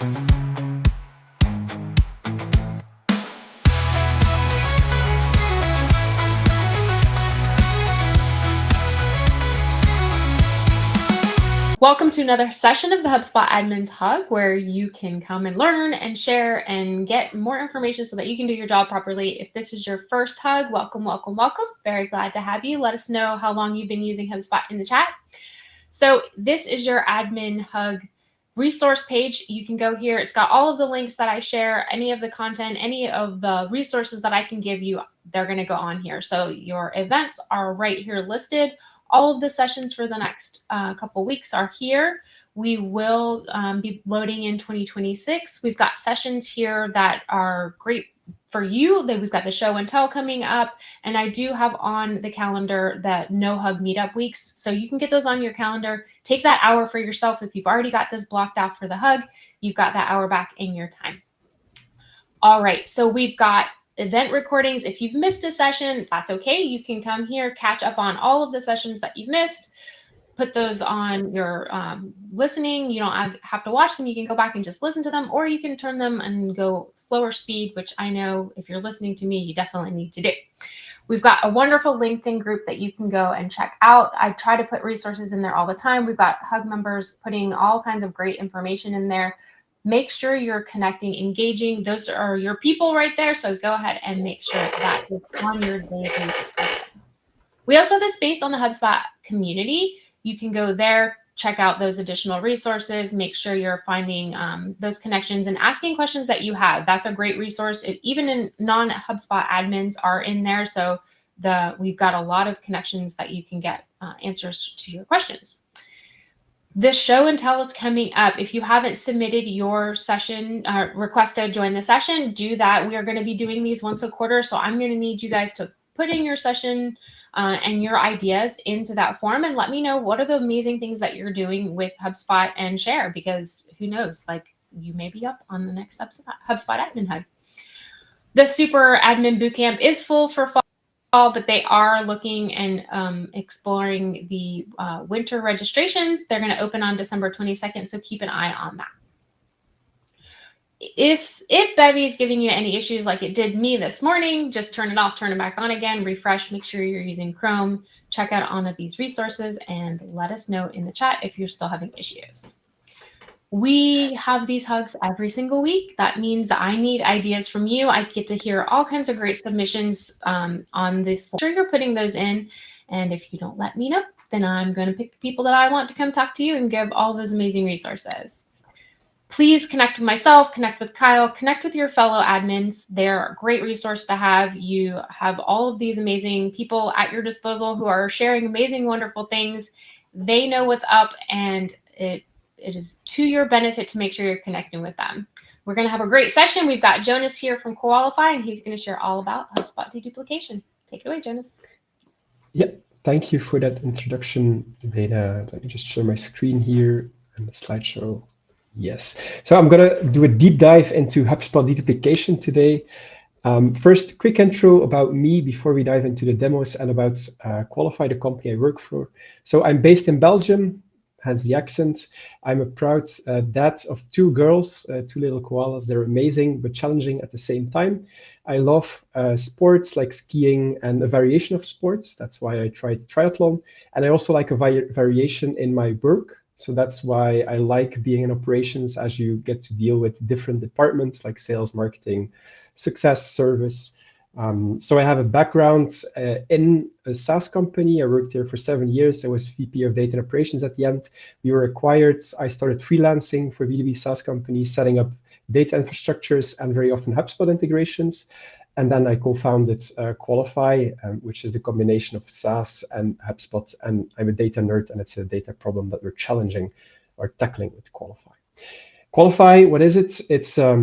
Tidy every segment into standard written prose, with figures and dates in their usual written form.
Welcome to another session of the HubSpot Admins HUG, where you can come and learn and share and get more information so that you can do your job properly. If this is your first HUG, welcome, welcome, welcome. Very glad to have you. Let us know how long you've been using HubSpot in the chat. So this is your Admin HUG resource page. You can go here. It's got all of the links that I share, any of the content, any of the resources that I can give you, they're going to go on here. So your events are right here listed. All of the sessions for the next couple weeks are here. We will be loading in 2026. We've got sessions here that are great for you. We've got the show and tell coming up, and I do have on the calendar that no hug meetup weeks. So you can get those on your calendar. Take that hour for yourself. If you've already got this blocked out for the hug, you've got that hour back in your time. All right, so we've got event recordings. If you've missed a session, that's okay. You can come here, catch up on all of the sessions that you've missed, put those on your listening. You don't have to watch them. You can go back and just listen to them, or you can turn them and go slower speed, which I know if you're listening to me, you definitely need to do. We've got a wonderful LinkedIn group that you can go and check out. I try to put resources in there all the time. We've got HUG members putting all kinds of great information in there. Make sure you're connecting, engaging. Those are your people right there. So go ahead and make sure that is on your daily discussion. We also have a space on the HubSpot community. You can go there, check out those additional resources, make sure you're finding those connections and asking questions that you have. That's a great resource. Even in non-HubSpot admins are in there. So we've got a lot of connections that you can get answers to your questions. The show and tell is coming up. If you haven't submitted your session request to join the session, do that. We are going to be doing these once a quarter. So I'm going to need you guys to put in your session and your ideas into that form and let me know what are the amazing things that you're doing with HubSpot and share, because who knows, like you may be up on the next HubSpot Admin HUG. The Super Admin Bootcamp is full for fall, but they are looking and exploring the winter registrations. They're going to open on December 22nd, so keep an eye on that. If Bevy is giving you any issues like it did me this morning, just turn it off, turn it back on again, refresh, make sure you're using Chrome, check out all of these resources, and let us know in the chat if you're still having issues. We have these hugs every single week. That means I need ideas from you. I get to hear all kinds of great submissions on this. Make sure you're putting those in. And if you don't let me know, then I'm going to pick the people that I want to come talk to you and give all those amazing resources. Please connect with myself, connect with Kyle, connect with your fellow admins. They're a great resource to have. You have all of these amazing people at your disposal who are sharing amazing, wonderful things. They know what's up, and it is to your benefit to make sure you're connecting with them. We're going to have a great session. We've got Jonas here from Koalify, and he's going to share all about HubSpot Deduplication. Take it away, Jonas. Yep. Thank you for that introduction, D'Ana. Let me just share my screen here and the slideshow. Yes. So I'm going to do a deep dive into HubSpot Deduplication today. First, quick intro about me before we dive into the demos and about Koalify, the company I work for. So I'm based in Belgium, hence the accent. I'm a proud dad of two girls, two little koalas. They're amazing, but challenging at the same time. I love sports like skiing and a variation of sports. That's why I tried triathlon. And I also like a variation in my work. So that's why I like being in operations, as you get to deal with different departments like sales, marketing, success, service. So I have a background in a SaaS company. I worked there for 7 years. I was VP of Data and Operations at the end. We were acquired. I started freelancing for B2B SaaS companies, setting up data infrastructures and very often HubSpot integrations. And then I co-founded Koalify, which is the combination of SaaS and HubSpot. And I'm a data nerd, and it's a data problem that we're challenging or tackling with Koalify. Koalify, what is it? It's a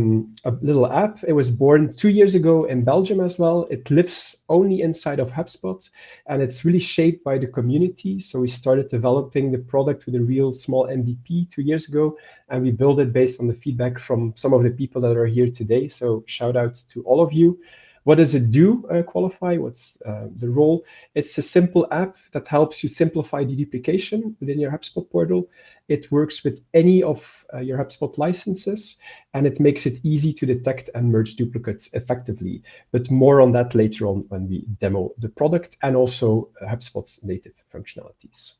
little app. It was born 2 years ago in Belgium as well. It lives only inside of HubSpot, and it's really shaped by the community. So we started developing the product with a real small MVP 2 years ago, and we built it based on the feedback from some of the people that are here today. So shout out to all of you. What does it do, Koalify? What's the role? It's a simple app that helps you simplify deduplication within your HubSpot portal. It works with any of your HubSpot licenses, and it makes it easy to detect and merge duplicates effectively. But more on that later on when we demo the product and also HubSpot's native functionalities.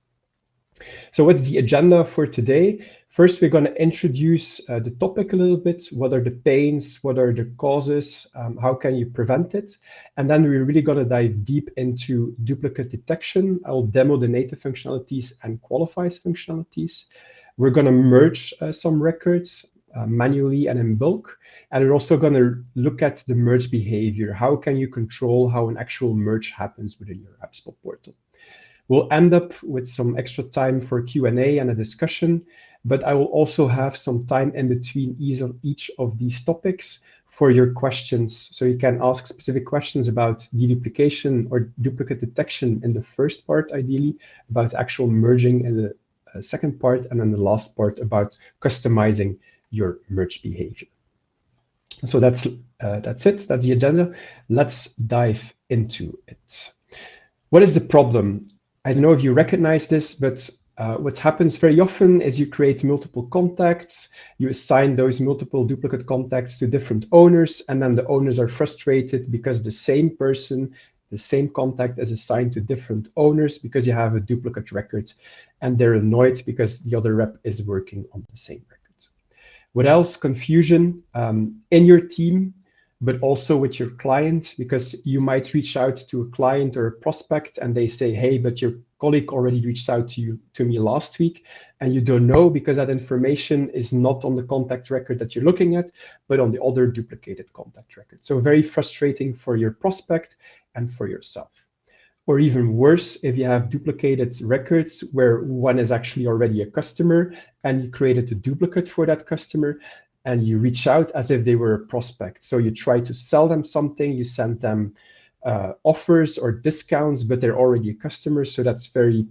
So what's the agenda for today? First, we're going to introduce the topic a little bit. What are the pains? What are the causes? How can you prevent it? And then we're really going to dive deep into duplicate detection. I'll demo the native functionalities and Koalify's functionalities. We're going to merge some records manually and in bulk. And we're also going to look at the merge behavior. How can you control how an actual merge happens within your HubSpot portal? We'll end up with some extra time for Q&A and a discussion, but I will also have some time in between each of these topics for your questions. So you can ask specific questions about deduplication or duplicate detection in the first part, ideally, about actual merging in the second part, and then the last part about customizing your merge behavior. So that's it. That's the agenda. Let's dive into it. What is the problem? I don't know if you recognize this, but what happens very often is you create multiple contacts, you assign those multiple duplicate contacts to different owners, and then the owners are frustrated because the same person, the same contact is assigned to different owners because you have a duplicate record, and they're annoyed because the other rep is working on the same record. What else? Confusion in your team, but also with your client, because you might reach out to a client or a prospect and they say, hey, but your colleague already reached out to me last week, and you don't know because that information is not on the contact record that you're looking at, but on the other duplicated contact record. So very frustrating for your prospect and for yourself. Or even worse, if you have duplicated records where one is actually already a customer and you created a duplicate for that customer, and you reach out as if they were a prospect. So you try to sell them something, you send them offers or discounts, but they're already a customer. So that's very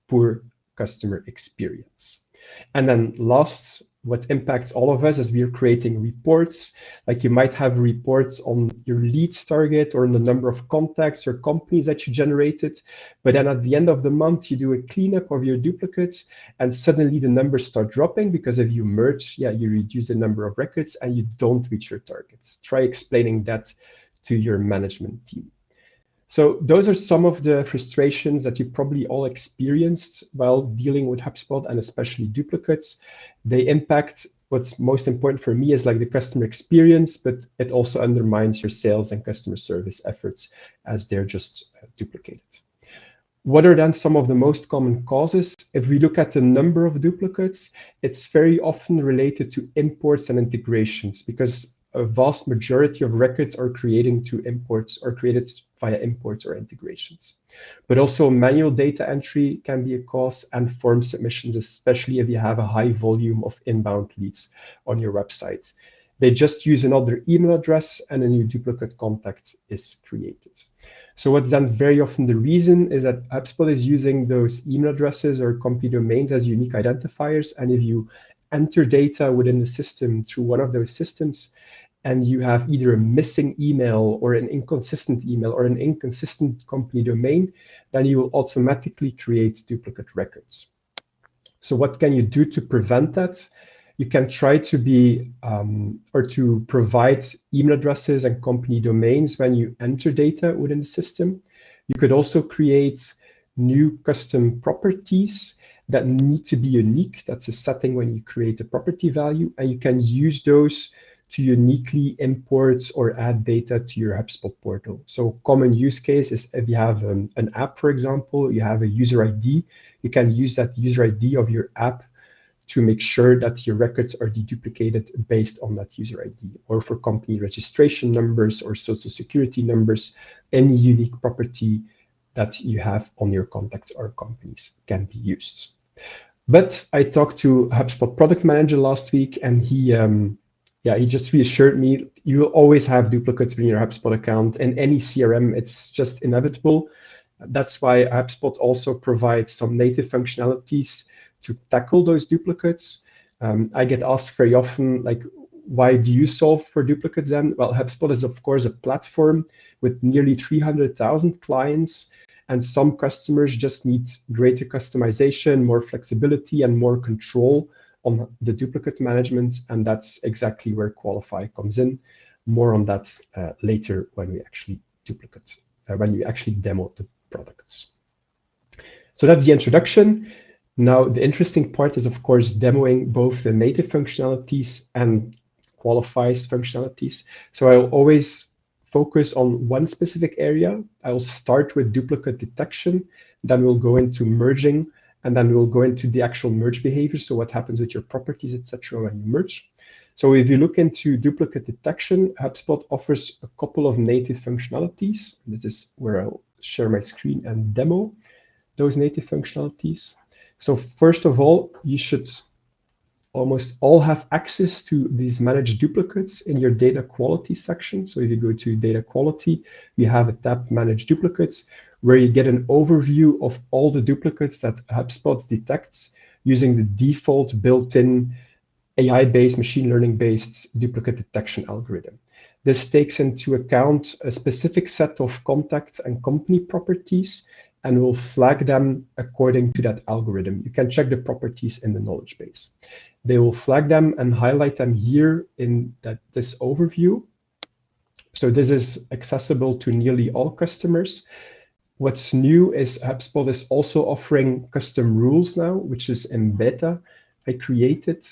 poor customer experience. And then last, what impacts all of us as we are creating reports, like you might have reports on your leads target or on the number of contacts or companies that you generated. But then at the end of the month, you do a cleanup of your duplicates and suddenly the numbers start dropping because if you merge, you reduce the number of records and you don't reach your targets. Try explaining that to your management team. So those are some of the frustrations that you probably all experienced while dealing with HubSpot and especially duplicates. They impact, what's most important for me is like the customer experience, but it also undermines your sales and customer service efforts as they're just duplicated. What are then some of the most common causes? If we look at the number of duplicates, it's very often related to imports and integrations because a vast majority of records are created via imports or integrations. But also manual data entry can be a cause, and form submissions, especially if you have a high volume of inbound leads on your website. They just use another email address and a new duplicate contact is created. So what's then very often the reason is that HubSpot is using those email addresses or company domains as unique identifiers. And if you enter data within the system through one of those systems, and you have either a missing email or an inconsistent email or an inconsistent company domain, then you will automatically create duplicate records. So what can you do to prevent that? You can try to be or to provide email addresses and company domains when you enter data within the system. You could also create new custom properties that need to be unique. That's a setting when you create a property value, and you can use those to uniquely import or add data to your HubSpot portal. So common use case is if you have an app, for example, you have a user ID, you can use that user ID of your app to make sure that your records are deduplicated based on that user ID, or for company registration numbers or social security numbers, any unique property that you have on your contacts or companies can be used. But I talked to HubSpot product manager last week, and he just reassured me, you will always have duplicates in your HubSpot account. In any CRM, it's just inevitable. That's why HubSpot also provides some native functionalities to tackle those duplicates. I get asked very often, like, why do you solve for duplicates then? Well, HubSpot is, of course, a platform with nearly 300,000 clients. And some customers just need greater customization, more flexibility, and more control on the duplicate management. And that's exactly where Koalify comes in. More on that later when we actually demo the products. So that's the introduction. Now, the interesting part is, of course, demoing both the native functionalities and Koalify's functionalities. So I'll always focus on one specific area. I'll start with duplicate detection, then we'll go into merging, and then we'll go into the actual merge behavior. So what happens with your properties, etc., when you merge. So if you look into duplicate detection, HubSpot offers a couple of native functionalities. This is where I'll share my screen and demo those native functionalities. So first of all, you should almost all have access to these managed duplicates in your data quality section. So if you go to data quality, you have a tab managed duplicates where you get an overview of all the duplicates that HubSpot detects using the default built-in AI-based, machine learning-based duplicate detection algorithm. This takes into account a specific set of contacts and company properties and will flag them according to that algorithm. You can check the properties in the knowledge base. They will flag them and highlight them here in this overview. So this is accessible to nearly all customers. What's new is HubSpot is also offering custom rules now, which is in beta. I created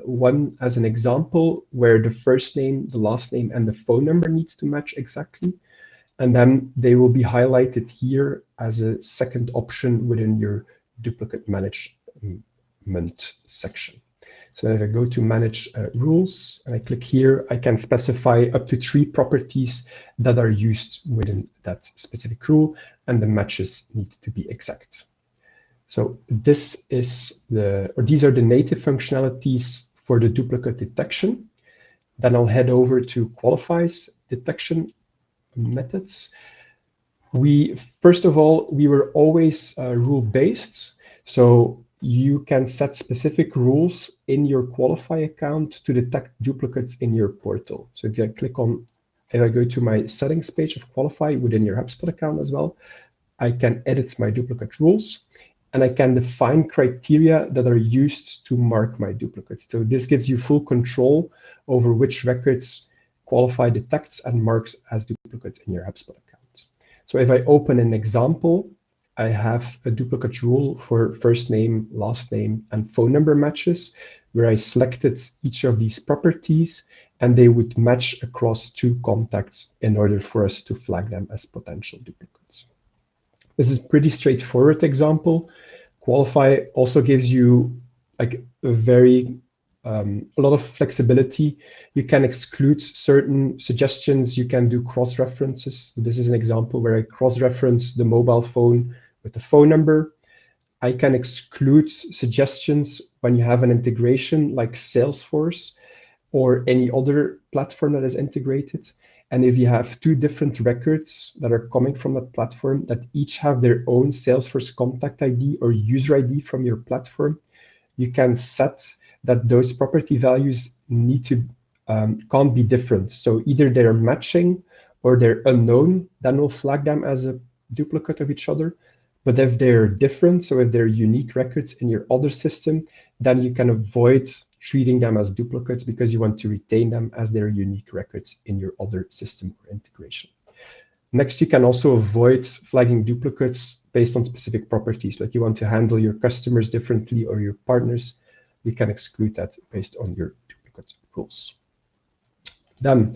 one as an example where the first name, the last name, and the phone number needs to match exactly. And then they will be highlighted here as a second option within your duplicate management section. So if I go to manage rules and I click here, I can specify up to 3 properties that are used within that specific rule, and the matches need to be exact. So these are the native functionalities for the duplicate detection. Then I'll head over to Koalify's detection methods. First of all, we were always rule-based. So you can set specific rules in your Koalify account to detect duplicates in your portal. So if I go to my settings page of Koalify within your HubSpot account as well, I can edit my duplicate rules and I can define criteria that are used to mark my duplicates. So this gives you full control over which records Koalify detects and marks as duplicates in your HubSpot account. So if I open an example, I have a duplicate rule for first name, last name, and phone number matches, where I selected each of these properties, and they would match across 2 contacts in order for us to flag them as potential duplicates. This is a pretty straightforward example. Koalify also gives you like a lot of flexibility. You can exclude certain suggestions. You can do cross-references. This is an example where I cross-reference the mobile phone with the phone number. I can exclude suggestions when you have an integration like Salesforce or any other platform that is integrated. And if you have 2 different records that are coming from that platform that each have their own Salesforce contact ID or user ID from your platform, you can set that those property values can't be different. So either they're matching or they're unknown, then we'll flag them as a duplicate of each other. But if they're different, so if they're unique records in your other system, then you can avoid treating them as duplicates because you want to retain them as their unique records in your other system or integration. Next, you can also avoid flagging duplicates based on specific properties, like you want to handle your customers differently or your partners. You can exclude that based on your duplicate rules. Then,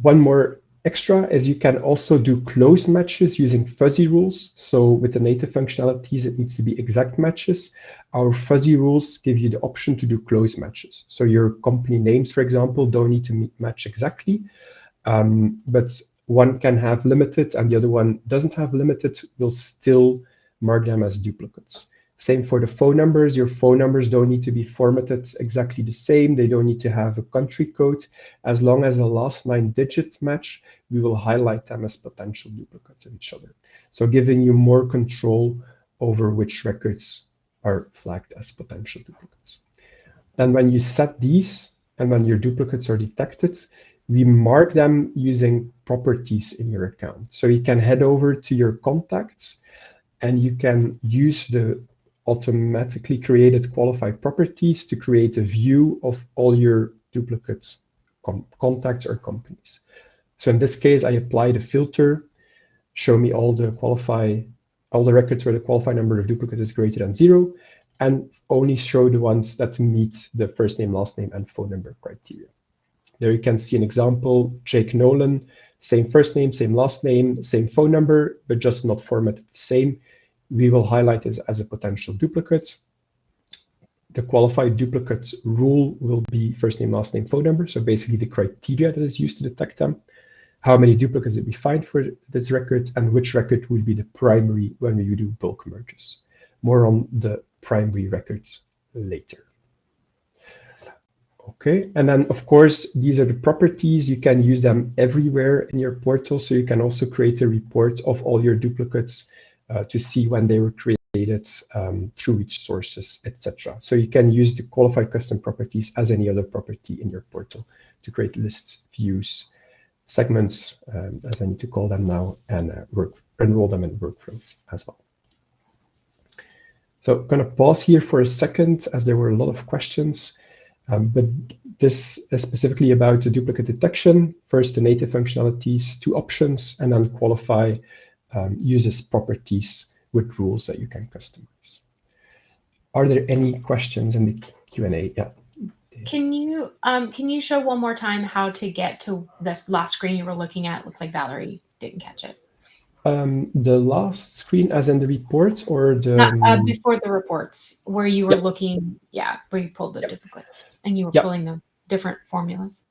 one more extra is you can also do close matches using fuzzy rules. So with the native functionalities, it needs to be exact matches. Our fuzzy rules give you the option to do close matches. So your company names, for example, don't need to match exactly, but one can have limited and the other one doesn't have limited, will still mark them as duplicates. Same for the phone numbers. Your phone numbers don't need to be formatted exactly the same. They don't need to have a country code. As long as the last 9 digits match, we will highlight them as potential duplicates of each other. So giving you more control over which records are flagged as potential duplicates. Then when you set these and when your duplicates are detected, we mark them using properties in your account. So you can head over to your contacts and you can use the automatically created Koalify properties to create a view of all your duplicate contacts or companies. So in this case, I applied a filter, show me all the records where the Koalify number of duplicates is greater than 0, and only show the ones that meet the first name, last name, and phone number criteria. There you can see an example, Jake Nolan, same first name, same last name, same phone number, but just not formatted the same. We will highlight this as a potential duplicate. The qualified duplicate rule will be first name, last name, phone number. So basically the criteria that is used to detect them. How many duplicates did we find for this record, and which record would be the primary when we do bulk merges. More on the primary records later. Okay, and then of course, these are the properties. You can use them everywhere in your portal. So you can also create a report of all your duplicates to see when they were created, through which sources, etc. So you can use the qualified custom properties as any other property in your portal to create lists, views, segments, as I need to call them now, and enroll them in workflows as well. So I'm going to pause here for a second as there were a lot of questions. But this is specifically about the duplicate detection. First, the native functionalities, 2 options, and then Koalify uses properties with rules that you can customize. Are there any questions in the Q&A? Yeah. Can you show one more time how to get to this last screen you were looking at? Looks like Valerie didn't catch it. The last screen, as in the report, or the before the reports, where you were looking, where you pulled the duplicates and you were pulling the different formulas.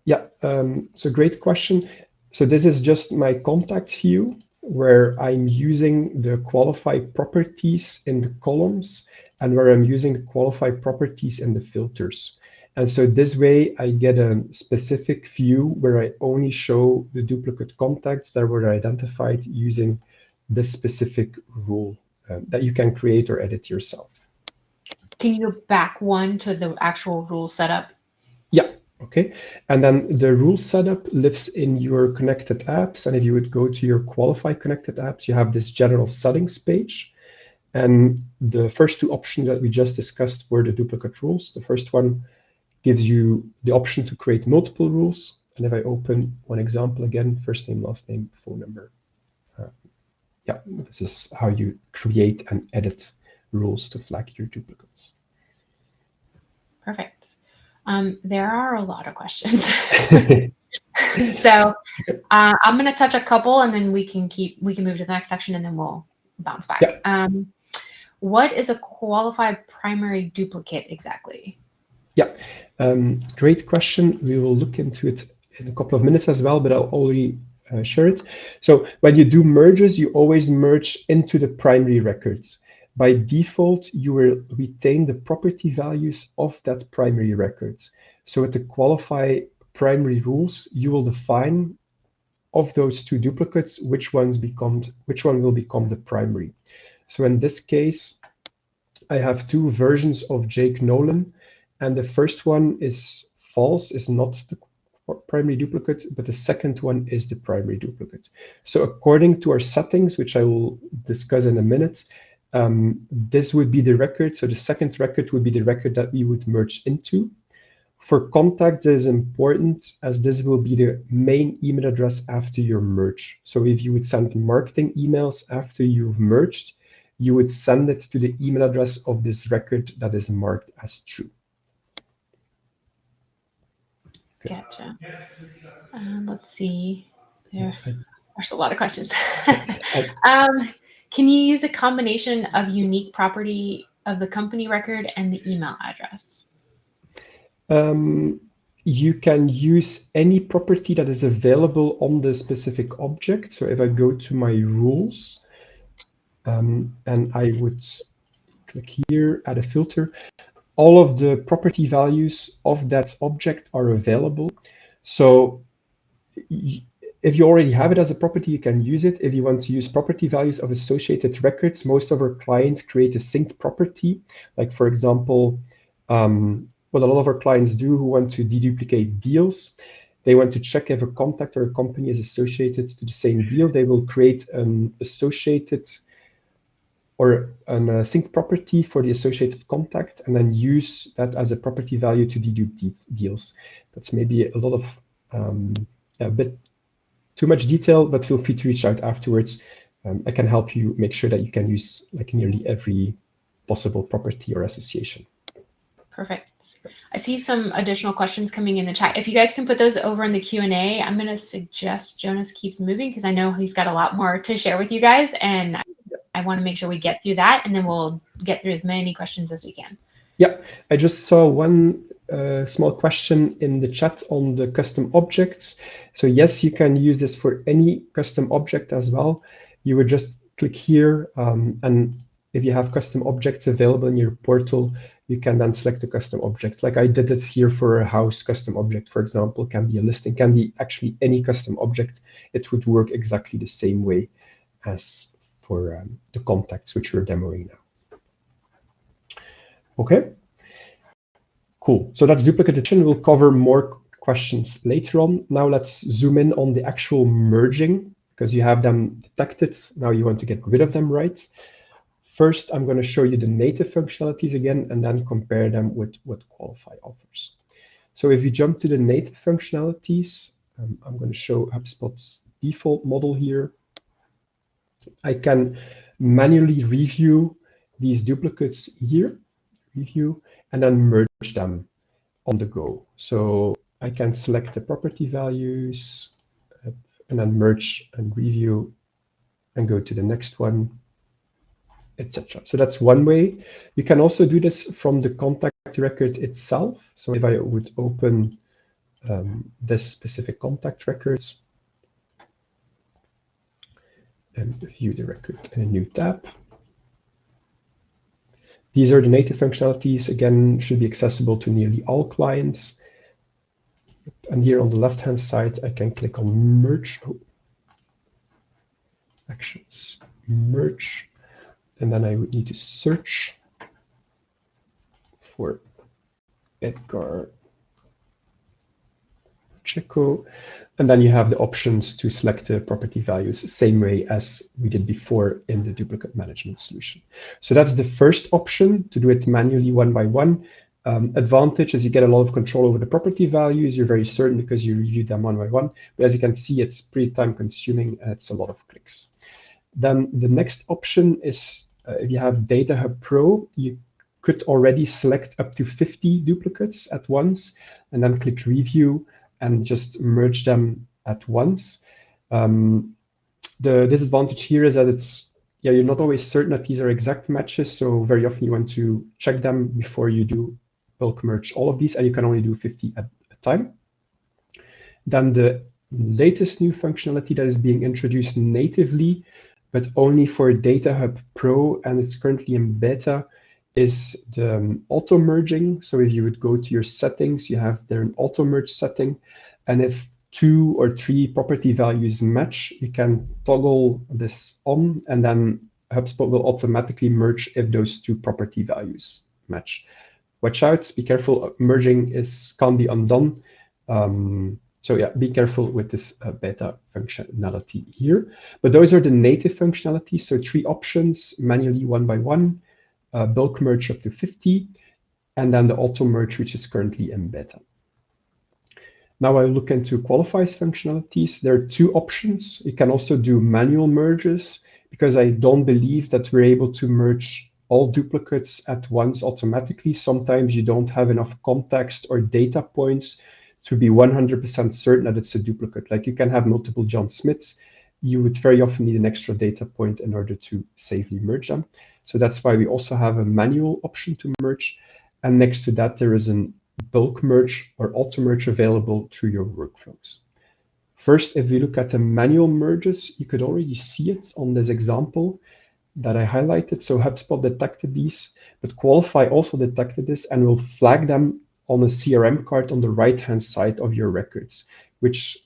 Yeah, so great question. So this is just my contact view where I'm using the Koalify properties in the columns and where I'm using the Koalify properties in the filters. And so this way I get a specific view where I only show the duplicate contacts that were identified using this specific rule that you can create or edit yourself. Can you go back one to the actual rule setup? Yeah, okay. And then the rule setup lives in your connected apps. And if you would go to your Koalify connected apps, you have this general settings page. And the first 2 options that we just discussed were the duplicate rules. The first one gives you the option to create multiple rules. And if I open one example again, first name, last name, phone number. This is how you create and edit rules to flag your duplicates. Perfect. There are a lot of questions. So I'm going to touch a couple and then we can move to the next section and then we'll bounce back. Yeah. What is a qualified primary duplicate exactly? Yeah, great question. We will look into it in a couple of minutes as well, but I'll already share it. So when you do merges, you always merge into the primary records. By default, you will retain the property values of that primary records. So with the Koalify primary rules, you will define of those 2 duplicates, which one will become the primary. So in this case, I have 2 versions of Jake Nolan. And the first one is false, is not the primary duplicate, but the second one is the primary duplicate. So according to our settings, which I will discuss in a minute, this would be the record. So the second record would be the record that we would merge into. For contacts, it is important as this will be the main email address after your merge. So if you would send marketing emails after you've merged, you would send it to the email address of this record that is marked as true. Gotcha. Let's see. There's a lot of questions. Can you use a combination of unique property of the company record and the email address? You can use any property that is available on the specific object. So if I go to my rules, and I would click here, add a filter, all of the property values of that object are available. So if you already have it as a property, you can use it. If you want to use property values of associated records, most of our clients create a synced property. Like, for example, what a lot of our clients do who want to deduplicate deals, they want to check if a contact or a company is associated to the same deal, they will create an associated or a sync property for the associated contact, and then use that as a property value to dedupe deals. That's maybe a lot of a bit too much detail, but feel free to reach out afterwards. I can help you make sure that you can use like nearly every possible property or association. Perfect. I see some additional questions coming in the chat. If you guys can put those over in the Q&A, I'm going to suggest Jonas keeps moving because I know he's got a lot more to share with you guys, and I want to make sure we get through that, and then we'll get through as many questions as we can. Yeah, I just saw one small question in the chat on the custom objects. So yes, you can use this for any custom object as well. You would just click here, and if you have custom objects available in your portal, you can then select a custom object. Like I did this here for a house custom object, for example, can be a listing, can be actually any custom object. It would work exactly the same way as for the contacts which we're demoing now. Okay, cool. So that's duplicate addition. We'll cover more questions later on. Now let's zoom in on the actual merging, because you have them detected. Now you want to get rid of them, right? First, I'm going to show you the native functionalities again, and then compare them with what Koalify offers. So if you jump to the native functionalities, I'm going to show HubSpot's default model here. I can manually review these duplicates here, review, and then merge them on the go. So I can select the property values and then merge and review and go to the next one, etc. So that's one way. You can also do this from the contact record itself. So if I would open this specific contact records and view the record in a new tab, these are the native functionalities. Again, should be accessible to nearly all clients. And here on the left-hand side, I can click on merge. Actions, merge. And then I would need to search for Edgar Checo. And then you have the options to select the property values, same way as we did before in the duplicate management solution. So that's the first option, to do it manually one by one. Advantage is you get a lot of control over the property values. You're very certain because you review them one by one. But as you can see, it's pretty time consuming and it's a lot of clicks. Then the next option is if you have Data Hub Pro, you could already select up to 50 duplicates at once and then click review and just merge them at once. The disadvantage here is that you're not always certain that these are exact matches. So very often you want to check them before you do bulk merge all of these, and you can only do 50 at a time. Then the latest new functionality that is being introduced natively, but only for Data Hub Pro, and it's currently in beta, is the auto merging. So if you would go to your settings, you have there an auto merge setting. And if 2 or 3 property values match, you can toggle this on, and then HubSpot will automatically merge if those 2 property values match. Watch out, be careful, merging can't be undone. So yeah, be careful with this beta functionality here. But those are the native functionalities. So 3 options, manually one by one, bulk merge up to 50, and then the auto merge, which is currently in beta. Now I look into Koalify's functionalities. There are 2 options. You can also do manual merges, because I don't believe that we're able to merge all duplicates at once automatically. Sometimes you don't have enough context or data points to be 100% certain that it's a duplicate. Like you can have multiple John Smiths. You would very often need an extra data point in order to safely merge them. So that's why we also have a manual option to merge. And next to that, there is a bulk merge or auto merge available through your workflows. First, if we look at the manual merges, you could already see it on this example that I highlighted. So HubSpot detected these, but Koalify also detected this and will flag them on a CRM card on the right-hand side of your records, which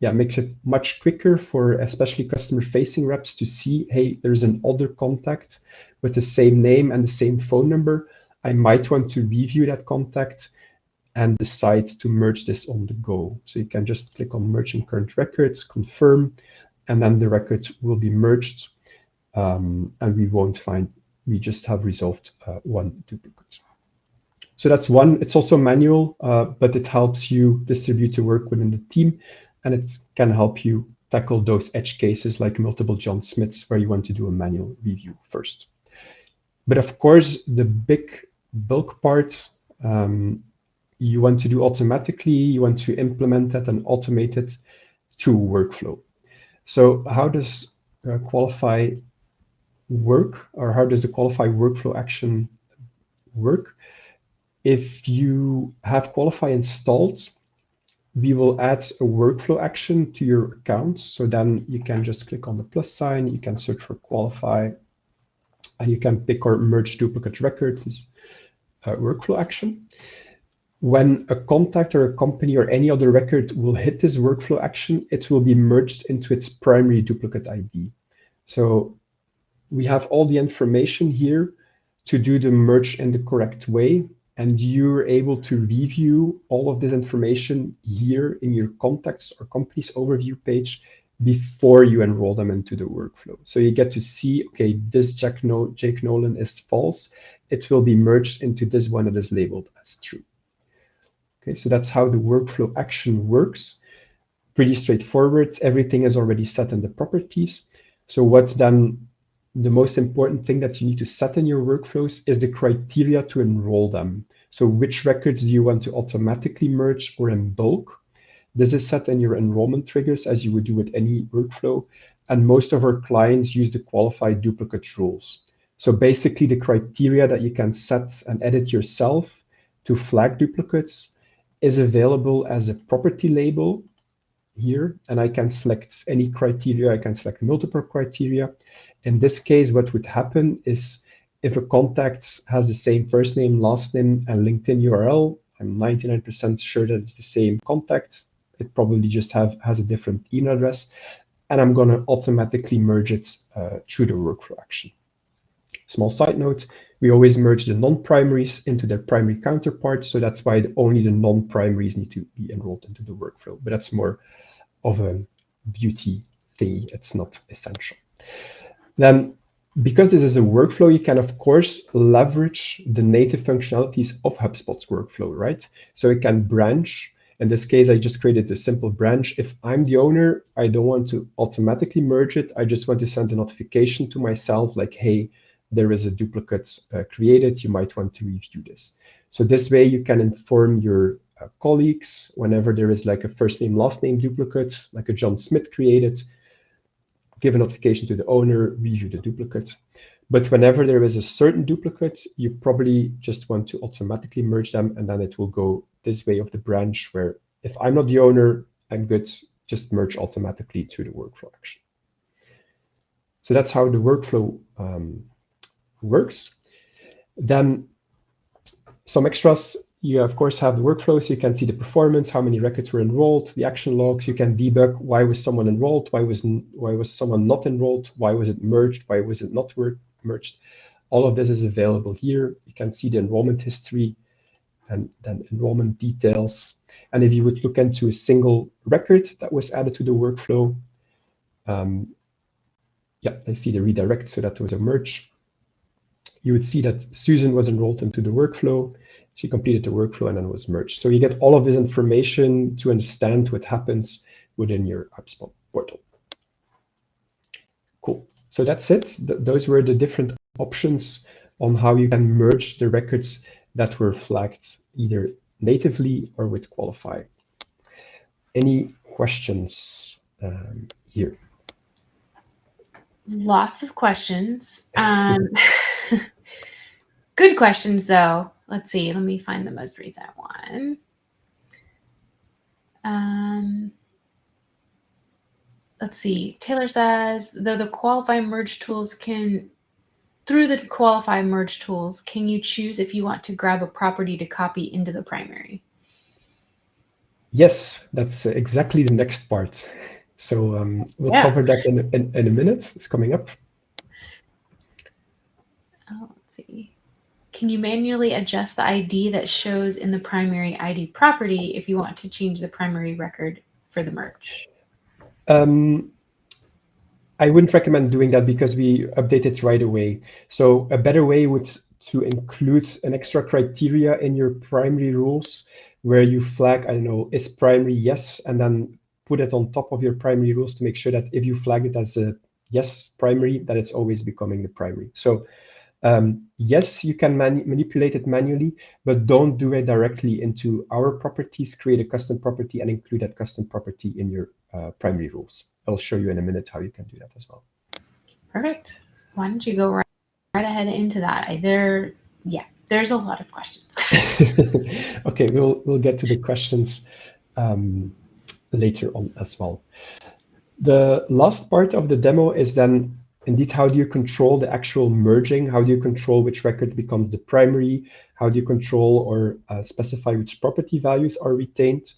makes it much quicker for especially customer-facing reps to see, hey, there's an other contact with the same name and the same phone number. I might want to review that contact. and decide to merge this on the go. So you can just click on merging current records, confirm, and then the record will be merged, and we just have resolved one duplicate. So that's one. It's also manual, but it helps you distribute the work within the team, and it can help you tackle those edge cases like multiple John Smiths where you want to do a manual review first. But of course, the big bulk part you want to do automatically. You want to implement that and automate it through workflow. So how does Koalify work, or how does the Koalify workflow action work? If you have Koalify installed, we will add a workflow action to your account. So then you can just click on the plus sign, you can search for Koalify, and you can pick or merge duplicate records, this workflow action. When a contact or a company or any other record will hit this workflow action, it will be merged into its primary duplicate ID. So we have all the information here to do the merge in the correct way, and you're able to review all of this information here in your contacts or companies overview page before you enroll them into the workflow. So you get to see, okay, this Jake Nolan is false. It will be merged into this one that is labeled as true. Okay, so that's how the workflow action works. Pretty straightforward. Everything is already set in the properties. So what's then the most important thing that you need to set in your workflows is the criteria to enroll them. So which records do you want to automatically merge or in bulk? This is set in your enrollment triggers as you would do with any workflow. And most of our clients use the qualified duplicate rules. So basically the criteria that you can set and edit yourself to flag duplicates is available as a property label here, and I can select any criteria. I can select multiple criteria. In this case, what would happen is if a contact has the same first name, last name, and LinkedIn URL, I'm 99% sure that it's the same contact. It probably just has a different email address, and I'm going to automatically merge it through the workflow action. Small side note, we always merge the non-primaries into their primary counterparts, so that's why only the non-primaries need to be enrolled into the workflow, but that's more of a beauty thingy. It's not essential. Then, because this is a workflow, you can, of course, leverage the native functionalities of HubSpot's workflow, right? So it can branch. In this case, I just created a simple branch. If I'm the owner, I don't want to automatically merge it. I just want to send a notification to myself like, hey, there is a duplicate created. You might want to review this. So this way you can inform your colleagues whenever there is like a first name, last name duplicate, like a John Smith created, give a notification to the owner, review the duplicate. But whenever there is a certain duplicate, you probably just want to automatically merge them, and then it will go this way of the branch where if I'm not the owner, I'm good, just merge automatically to the workflow action. So that's how the workflow works. Then some extras, you of course have the workflow, so you can see the performance, how many records were enrolled, the action logs. You can debug why was someone enrolled, why was someone not enrolled, why was it merged, why was it not merged. All of this is available here. You can see the enrollment history and then enrollment details. And if you would look into a single record that was added to the workflow, yeah, I see the redirect, so that was a merge. You would see that Susan was enrolled into the workflow. She completed the workflow and then was merged. So you get all of this information to understand what happens within your HubSpot portal. Cool. So that's it. Those were the different options on how you can merge the records that were flagged either natively or with Koalify. Any questions here? Lots of questions. Good questions, though. Let's see. Let me find the most recent one. Let's see. Taylor says, though the Koalify merge tools can, through the Koalify merge tools, can you choose if you want to grab a property to copy into the primary? Yes, that's exactly the next part. So we'll cover that in a minute. It's coming up. Oh, let's see. Can you manually adjust the ID that shows in the primary ID property if you want to change the primary record for the merge? I wouldn't recommend doing that because we update it right away. So a better way would to include an extra criteria in your primary rules where you flag, I don't know, is primary yes, and then put it on top of your primary rules to make sure that if you flag it as a yes primary, that it's always becoming the primary. So yes, you can manipulate it manually, but don't do it directly into our properties. Create a custom property and include that custom property in your primary rules. I'll show you in a minute how you can do that as well. Perfect. Why don't you go right ahead into that? There's a lot of questions. Okay, we'll get to the questions later on as well. The last part of the demo is then indeed how do you control the actual merging? How do you control which record becomes the primary? How do you control or specify which property values are retained?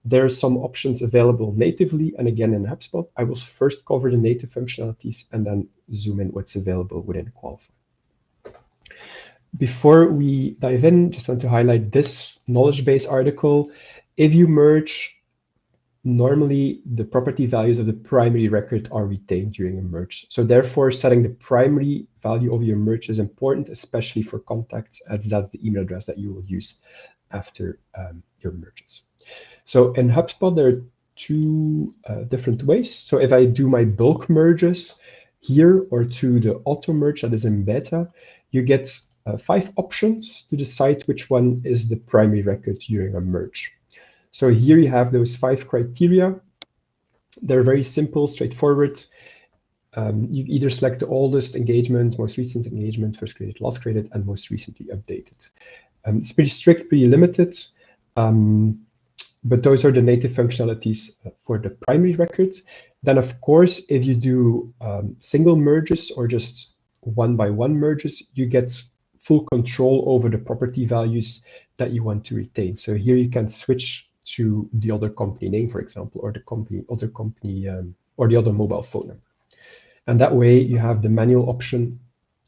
There are some options available natively and again in HubSpot. I will first cover the native functionalities and then zoom in what's available within Koalify. Before we dive in, just want to highlight this knowledge base article. If you merge, normally the property values of the primary record are retained during a merge. So therefore, setting the primary value of your merge is important, especially for contacts, as that's the email address that you will use after your merges. So in HubSpot, there are two different ways. So if I do my bulk merges here or to the auto merge that is in beta, you get 5 options to decide which one is the primary record during a merge. So here you have those 5 criteria. They're very simple, straightforward. You either select the oldest engagement, most recent engagement, first created, last created, and most recently updated. It's pretty strict, pretty limited, but those are the native functionalities for the primary records. Then, of course, if you do single merges or just one-by-one merges, you get full control over the property values that you want to retain. So here you can switch to the other company name, for example, or the other company or the other mobile phone number. And that way you have the manual option.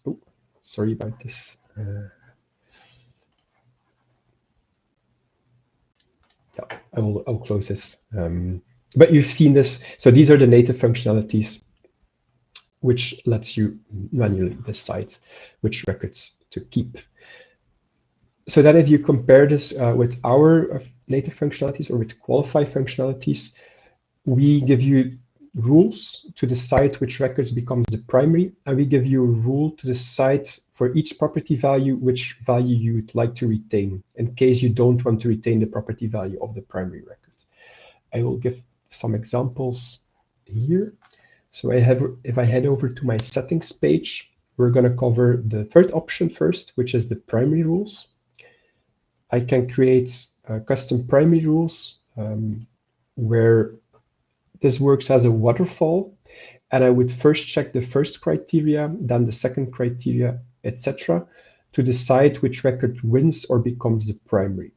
Oh, sorry about this. Yeah, I'll close this. But you've seen this. So these are the native functionalities, which lets you manually decide which records to keep. So that if you compare this with our native functionalities or with Koalify functionalities, we give you rules to decide which records becomes the primary, and we give you a rule to decide for each property value which value you would like to retain in case you don't want to retain the property value of the primary record. I will give some examples here. So if I head over to my settings page, we're going to cover the third option first, which is the primary rules. I can create custom primary rules where this works as a waterfall, and I would first check the first criteria, then the second criteria, etc., to decide which record wins or becomes the primary.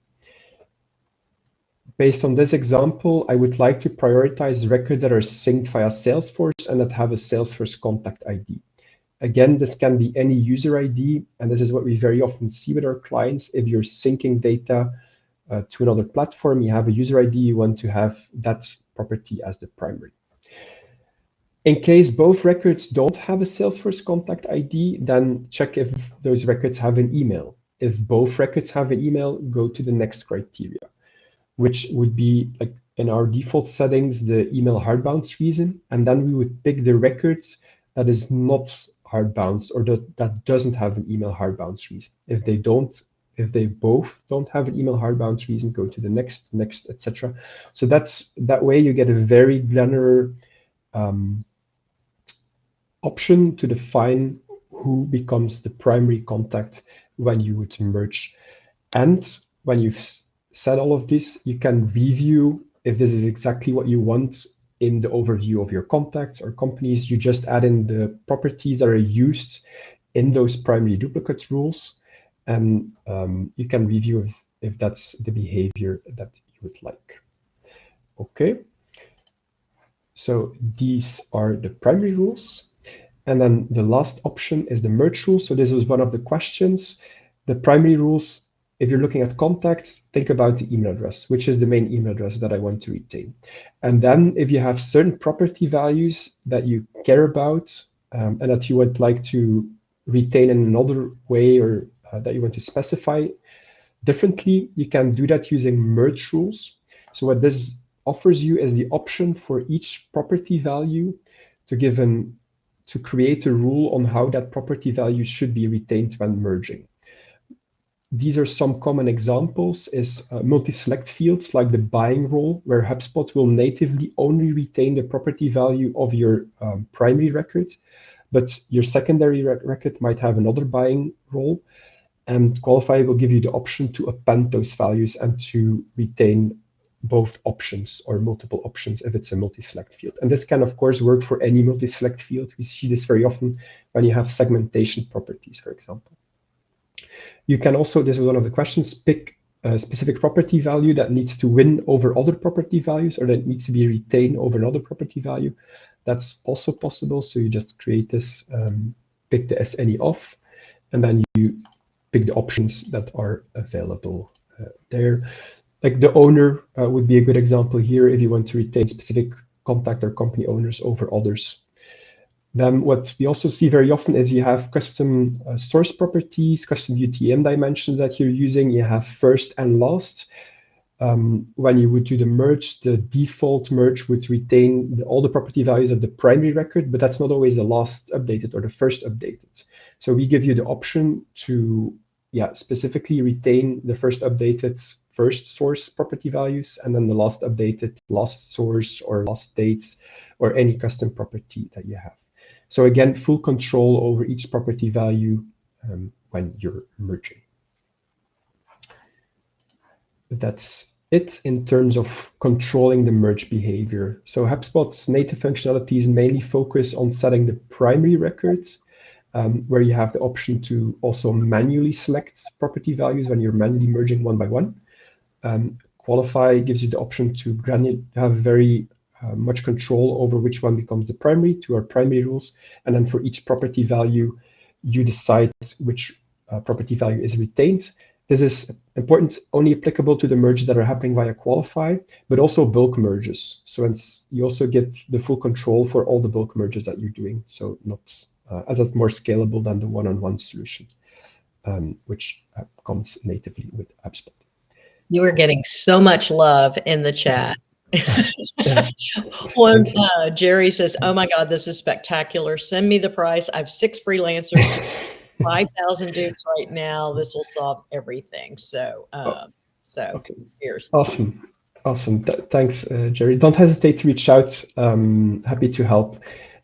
Based on this example, I would like to prioritize records that are synced via Salesforce and that have a Salesforce contact ID. Again, this can be any user ID, and this is what we very often see with our clients. If you're syncing data to another platform, you have a user ID, you want to have that property as the primary. In case both records don't have a Salesforce contact ID, then check if those records have an email. If both records have an email, go to the next criteria, which would be, like in our default settings, the email hard bounce reason, and then we would pick the records that is not hard bounce or that doesn't have an email hard bounce reason. If they both don't have an email hard bounce reason, go to the next, etc. So that way you get a very granular option to define who becomes the primary contact when you would merge. And when you've said all of this, you can review if this is exactly what you want in the overview of your contacts or companies. You just add in the properties that are used in those primary duplicate rules, and you can review if that's the behavior that you would like. Okay, so these are the primary rules. And then the last option is the merge rule. So this was one of the questions. the primary rules, if you're looking at contacts, think about the email address, which is the main email address that I want to retain. And then if you have certain property values that you care about and that you would like to retain in another way, or that you want to specify differently, you can do that using merge rules. So what this offers you is the option for each property value to create a rule on how that property value should be retained when merging. These are some common examples is multi-select fields like the buying role, where HubSpot will natively only retain the property value of your primary record, but your secondary record might have another buying role. And Koalify will give you the option to append those values and to retain both options or multiple options if it's a multi-select field. And this can, of course, work for any multi-select field. We see this very often when you have segmentation properties, for example. You can also, this is one of the questions, pick a specific property value that needs to win over other property values, or that needs to be retained over another property value. That's also possible. So you just create this, pick the SNE off, and then you pick the options that are available there. Like the owner would be a good example here if you want to retain specific contact or company owners over others. Then what we also see very often is you have custom source properties, custom UTM dimensions that you're using. You have first and last. When you would do the merge, the default merge would retain all the property values of the primary record, but that's not always the last updated or the first updated. So we give you the option to specifically retain the first updated first source property values, and then the last updated last source or last dates or any custom property that you have. So again, full control over each property value when you're merging. That's it in terms of controlling the merge behavior. So HubSpot's native functionalities mainly focus on setting the primary records, where you have the option to also manually select property values when you're manually merging one by one. Koalify gives you the option to have very much control over which one becomes the primary to our primary rules. And then for each property value, you decide which property value is retained. This is important, only applicable to the merges that are happening via Koalify, but also bulk merges. So you also get the full control for all the bulk merges that you're doing. So not as it's more scalable than the one-on-one solution, which comes natively with HubSpot. You are getting so much love in the chat. Jerry says, "Oh my God, this is spectacular. Send me the price. I have 6 freelancers, 5,000 dudes right now. This will solve everything." So, okay. Cheers. Awesome. Thanks, Jerry. Don't hesitate to reach out. Happy to help.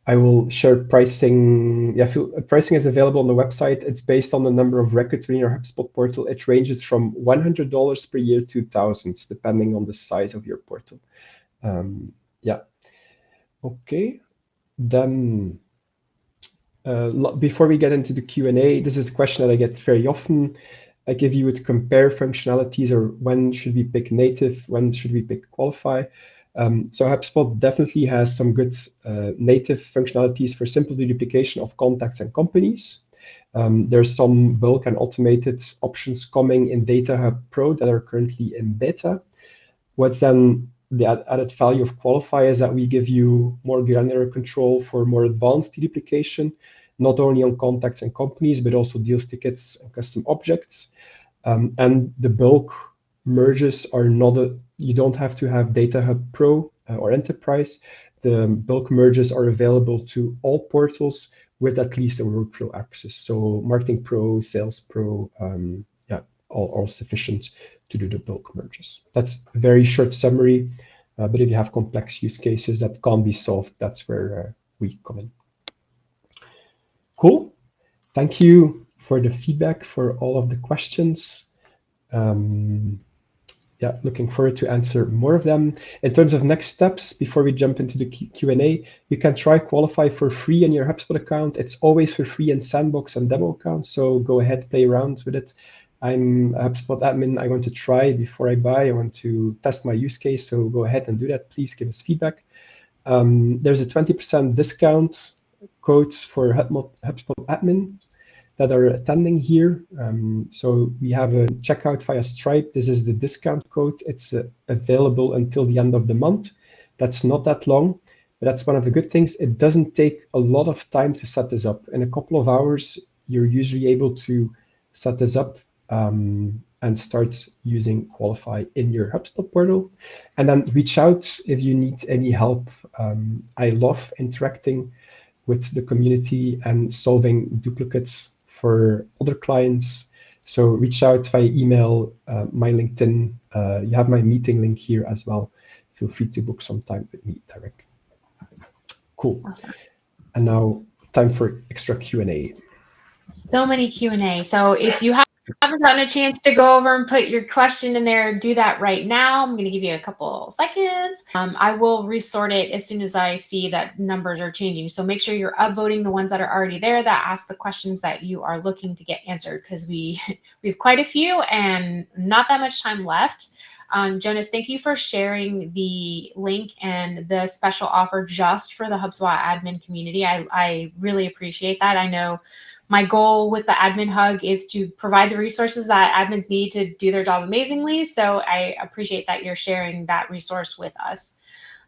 I will share pricing. Pricing is available on the website. It's based on the number of records within your HubSpot portal. It ranges from $100 per year to thousands, depending on the size of your portal. Okay. Then before we get into the Q&A, this is a question that I get very often. Like if you would compare functionalities, or when should we pick native, when should we pick Koalify? So HubSpot definitely has some good native functionalities for simple deduplication of contacts and companies. There's some bulk and automated options coming in Data Hub Pro that are currently in beta. What's then the added value of Koalify is that we give you more granular control for more advanced deduplication, not only on contacts and companies, but also deals, tickets, and custom objects. And the bulk merges are not you don't have to have Data Hub Pro or Enterprise. The bulk merges are available to all portals with at least a workflow access. So Marketing Pro, Sales Pro, all sufficient to do the bulk merges. That's a very short summary, but if you have complex use cases that can't be solved, that's where we come in. Cool. Thank you for the feedback, for all of the questions. Looking forward to answer more of them. In terms of next steps, before we jump into the Q&A, you can try Koalify for free in your HubSpot account. It's always for free in Sandbox and demo accounts, so go ahead, play around with it. I'm a HubSpot admin. I want to try before I buy. I want to test my use case, so go ahead and do that. Please give us feedback. There's a 20% discount code for HubSpot admin. that are attending here. So we have a checkout via Stripe. This is the discount code. It's available until the end of the month. That's not that long, but that's one of the good things. It doesn't take a lot of time to set this up. In a couple of hours, you're usually able to set this up and start using Koalify in your HubSpot portal. And then reach out if you need any help. I love interacting with the community and solving duplicates for other clients. So reach out via email, my LinkedIn. You have my meeting link here as well. Feel free to book some time with me directly. Cool. Awesome. And now time for extra Q&A. So many Q&A. So if you haven't gotten a chance to go over and put your question in there, do that right now. I'm going to give you a couple seconds. I will resort it as soon as I see that numbers are changing. So make sure you're upvoting the ones that are already there that ask the questions that you are looking to get answered, because we have quite a few and not that much time left. Jonas, thank you for sharing the link and the special offer just for the HubSpot admin community. I really appreciate that. I know my goal with the Admin HUG is to provide the resources that admins need to do their job amazingly. So I appreciate that you're sharing that resource with us.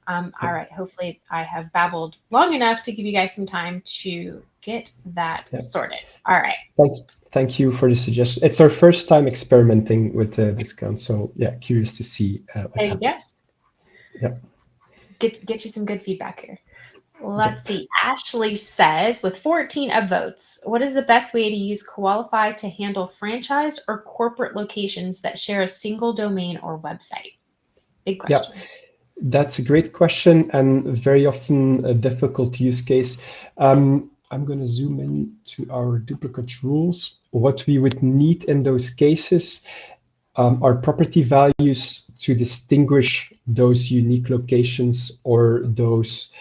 All right. Hopefully I have babbled long enough to give you guys some time to get that sorted. All right. Thank you for the suggestion. It's our first time experimenting with the discount. So yeah, curious to see what happens. Yeah. Get you some good feedback here. Let's see. Ashley says, with 14 upvotes, what is the best way to use Koalify to handle franchise or corporate locations that share a single domain or website? Big question. Yeah, that's a great question and very often a difficult use case. I'm going to zoom in to our duplicate rules. What we would need in those cases are property values to distinguish those unique locations or those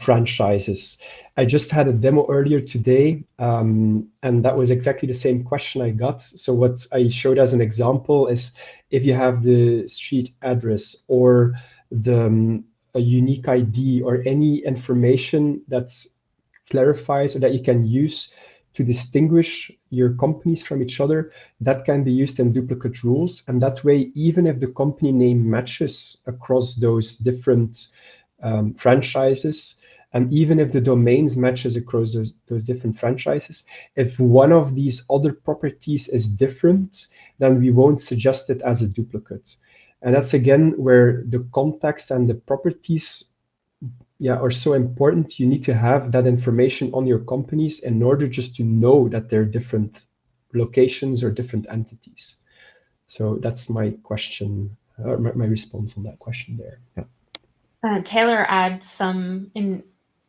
franchises. I just had a demo earlier today, and that was exactly the same question I got. So what I showed as an example is if you have the street address or a unique ID or any information that clarifies or that you can use to distinguish your companies from each other, that can be used in duplicate rules. And that way, even if the company name matches across those different franchises, and even if the domains matches across those different franchises, if one of these other properties is different, then we won't suggest it as a duplicate. And that's again where the context and the properties are so important. You need to have that information on your companies in order just to know that they're different locations or different entities. So that's my question, or my response on that question there. Yeah. Taylor adds some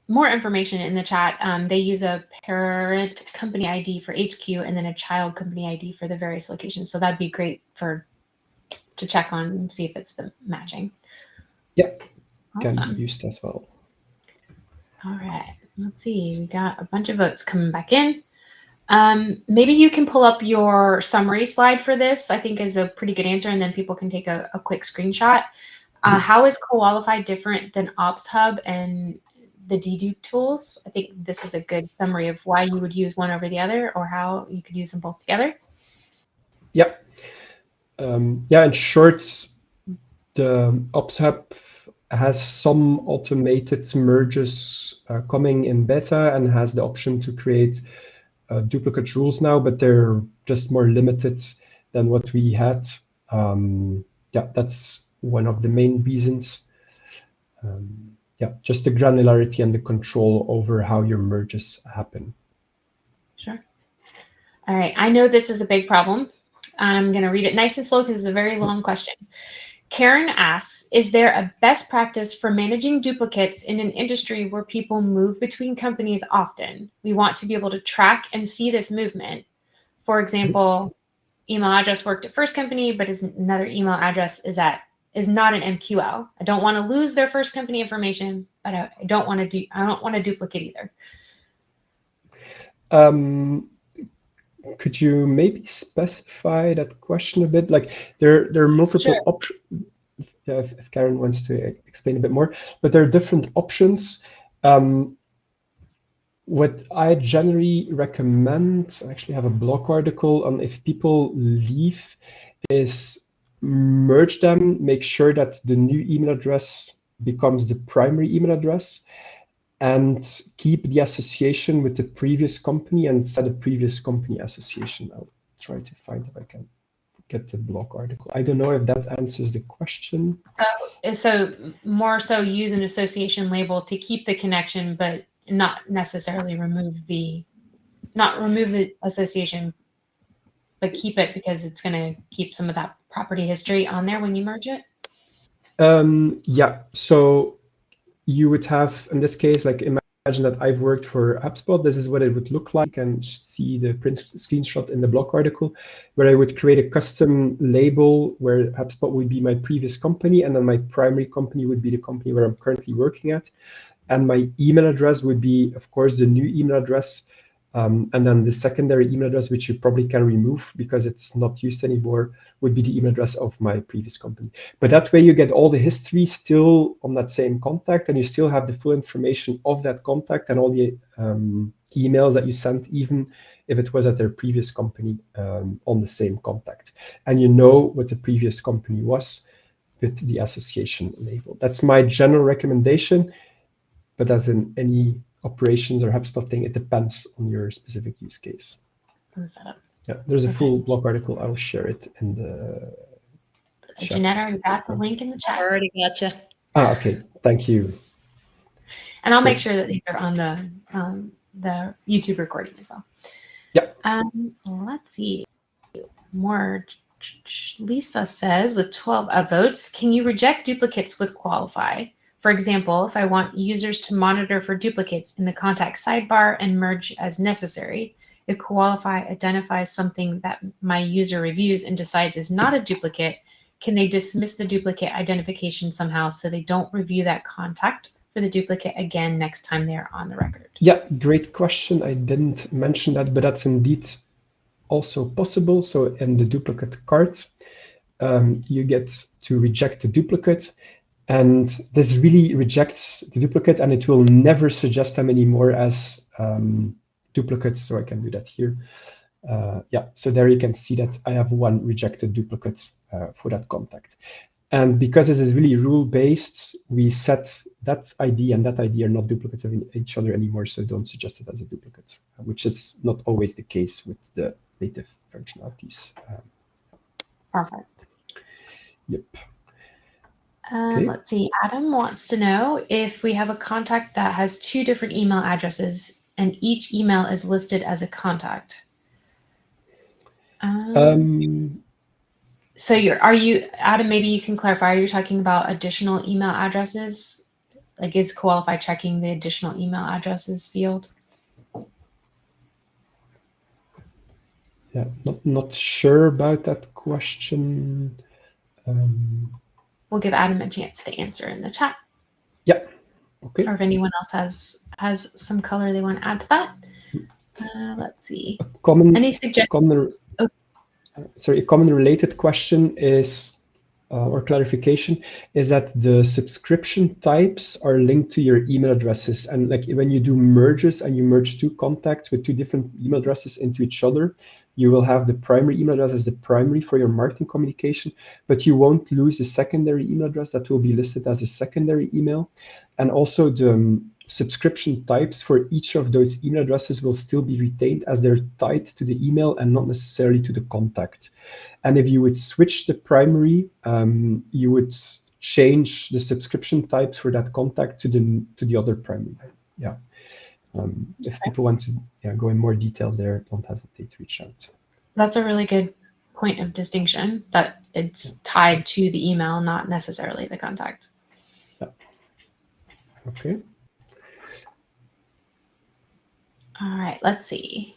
more information in the chat. They use a parent company ID for HQ and then a child company ID for the various locations. So that'd be great to check on and see if it's the matching. Yeah, awesome. Can be used as well. All right, let's see. We got a bunch of votes coming back in. Maybe you can pull up your summary slide for this, I think is a pretty good answer, and then people can take a quick screenshot. How is Koalify different than Ops Hub and the dedupe tools? I think this is a good summary of why you would use one over the other or how you could use them both together. Yeah. In short, the Ops Hub has some automated merges coming in beta and has the option to create duplicate rules now, but they're just more limited than what we had. That's one of the main reasons. Just the granularity and the control over how your merges happen. Sure. All right. I know this is a big problem. I'm going to read it nice and slow because it's a very long question. Karen asks, is there a best practice for managing duplicates in an industry where people move between companies often? We want to be able to track and see this movement. For example, email address worked at first company, but another email address is not an MQL. I don't want to lose their first company information, but I don't want to duplicate either. Could you maybe specify that question a bit? Like there are multiple options. If Karen wants to explain a bit more, but there are different options. What I generally recommend, I actually have a blog article on if people leave, is merge them, make sure that the new email address becomes the primary email address, and keep the association with the previous company and set a previous company association. I'll try to find if I can get the blog article. I don't know if that answers the question. So more so use an association label to keep the connection, but not necessarily remove the association, but keep it because it's going to keep some of that property history on there when you merge it. Yeah, so you would have, in this case, like imagine that I've worked for HubSpot. This is what it would look like. You can see the print screenshot in the blog article, where I would create a custom label where HubSpot would be my previous company, and then my primary company would be the company where I'm currently working at. And my email address would be, of course, the new email address. And then the secondary email address, which you probably can remove because it's not used anymore, would be the email address of my previous company. But that way you get all the history still on that same contact, and you still have the full information of that contact and all the emails that you sent, even if it was at their previous company, on the same contact. And you know what the previous company was with the association label. That's my general recommendation, but as in any operations or HubSpot thing, it depends on your specific use case. Yeah, there's a full blog article. I'll share it in the chat. Jeanette already got the link in the chat. I already got you. Okay, thank you. And I'll make sure that these are on the YouTube recording as well. Yeah. Let's see. More. Lisa says, with 12 votes, can you reject duplicates with Koalify? For example, if I want users to monitor for duplicates in the contact sidebar and merge as necessary, if Koalify identifies something that my user reviews and decides is not a duplicate, can they dismiss the duplicate identification somehow so they don't review that contact for the duplicate again next time they're on the record? Yeah, great question. I didn't mention that, but that's indeed also possible. So in the duplicate cart, you get to reject the duplicate. And this really rejects the duplicate, and it will never suggest them anymore as duplicates. So I can do that here. Yeah, so there you can see that I have one rejected duplicate for that contact. And because this is really rule-based, we set that ID and that ID are not duplicates of each other anymore, so don't suggest it as a duplicate, which is not always the case with the native functionalities. Perfect. Yep. Okay. Let's see. Adam wants to know if we have a contact that has 2 different email addresses and each email is listed as a contact. So are you, Adam, maybe you can clarify, are you talking about additional email addresses? Like, is Koalify checking the additional email addresses field? Yeah, not sure about that question. We'll give Adam a chance to answer in the chat. Yeah. Okay. Or if anyone else has some color they want to add to that. Let's see. Any suggestions? A common related question is, or clarification, is that the subscription types are linked to your email addresses. And like when you do merges and you merge 2 contacts with 2 different email addresses into each other, you will have the primary email address as the primary for your marketing communication, but you won't lose the secondary email address that will be listed as a secondary email. And also the subscription types for each of those email addresses will still be retained as they're tied to the email and not necessarily to the contact. And if you would switch the primary, you would change the subscription types for that contact to the other primary. Yeah. If people want to go in more detail there, don't hesitate to reach out. That's a really good point of distinction, that it's tied to the email, not necessarily the contact. Yeah. Okay. All right, let's see.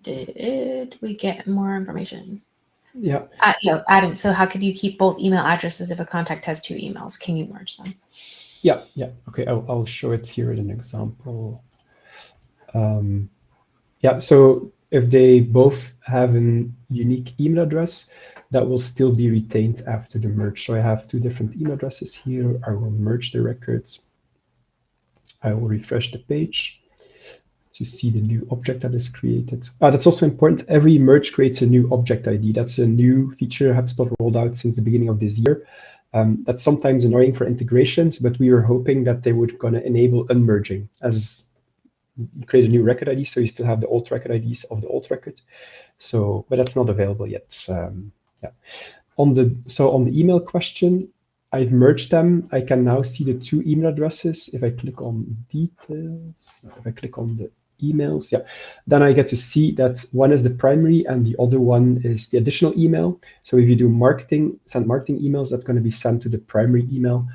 Did we get more information? Yeah. Adam, so how could you keep both email addresses if a contact has 2 emails? Can you merge them? Yeah. Okay, I'll show it here in an example. Yeah, so if they both have a unique email address, that will still be retained after the merge. So I have 2 different email addresses here. I will merge the records. I will refresh the page. to see the new object that is created. That's also important. Every merge creates a new object ID. That's a new feature HubSpot rolled out since the beginning of this year. That's sometimes annoying for integrations, but we were hoping that they would gonna enable unmerging as you create a new record ID, so you still have the old record IDs of the old record. So, but that's not available yet. Yeah. On the email question, I've merged them. I can now see the two email addresses. If I click on details, if I click on the emails, yeah, then I get to see that one is the primary and the other one is the additional email. So if you do marketing, send marketing emails, that's going to be sent to the primary email.